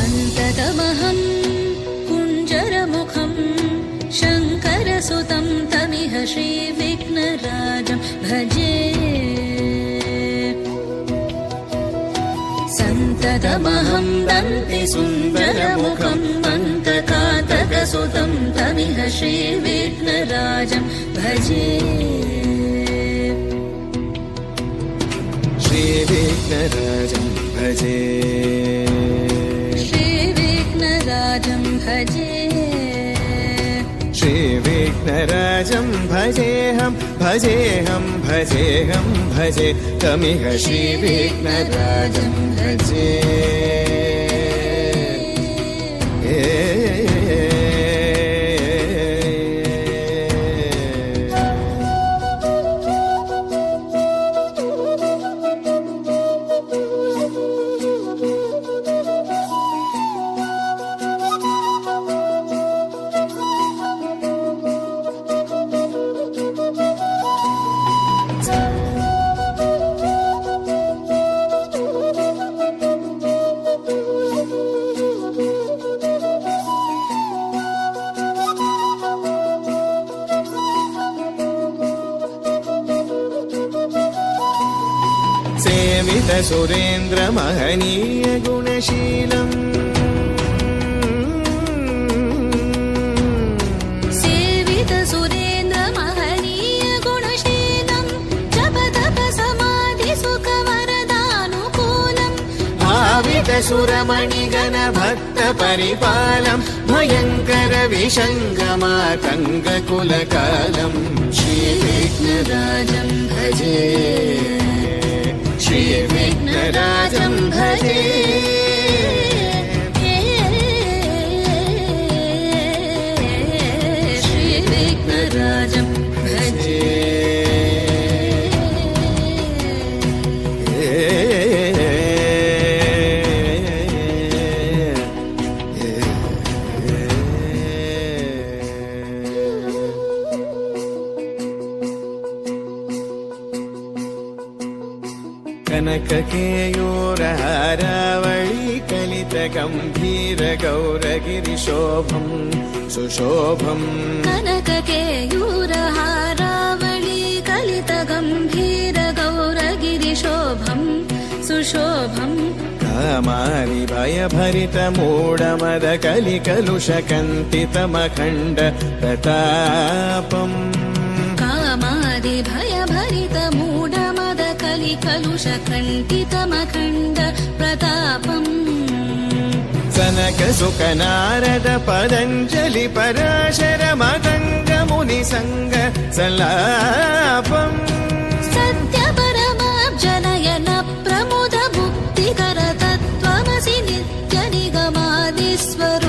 सन्ततमहं कुञ्जरमुखं शङ्करसुतं तमिह श्रीविघ्नराजं भजे सन्ततमहं दन्तिसुन्दरमुखं मन्तकातकसुतं तमिह श्रीविघ्नराजं भजे श्रीविघ्नराजं भजे श्रीविघ्नराजं भजे श्रीविघ्नराजं भजेऽहं भजेऽहं भजेऽहं भजे तमिह श्रीविघ्नराजं भजे सेवित सुरेन्द्र महनीय गुणशीलम् सेवित सुरेन्द्र महनीय गुणशीलं जप तप समाधि सुख वरदानुकूलम् भावित सुरमणिगण भक्त परिपालम् भयङ्कर विषङ्गमातङ्ग कुलकालम् श्रीविघ्नराजं भजे श्रीविघ्नराजं भजे श्रीविघ्नराजं भजे कनककेयूरहारावळी कलितगम्भीर गौरगिरिशोभं सुशोभम् कनककेयूरहारावळी कलितगम्भीर गौरगिरिशोभं सुशोभम् कामारि भयभरितमूढमद कलिकलुषकन्तितमखण्ड प्रतापम् कामादि भयभरितमूढमद कलिकलुषकण्टितमखण्ड प्रतापम् सनक सुख नारद पतञ्जलि पराशर मदङ्ग मुनिसङ्ग सल्लापम् सत्यपरमाब्जनयन प्रमुद मुक्तिकर तत्त्वमसि नित्यनिगमादिस्वरूपम्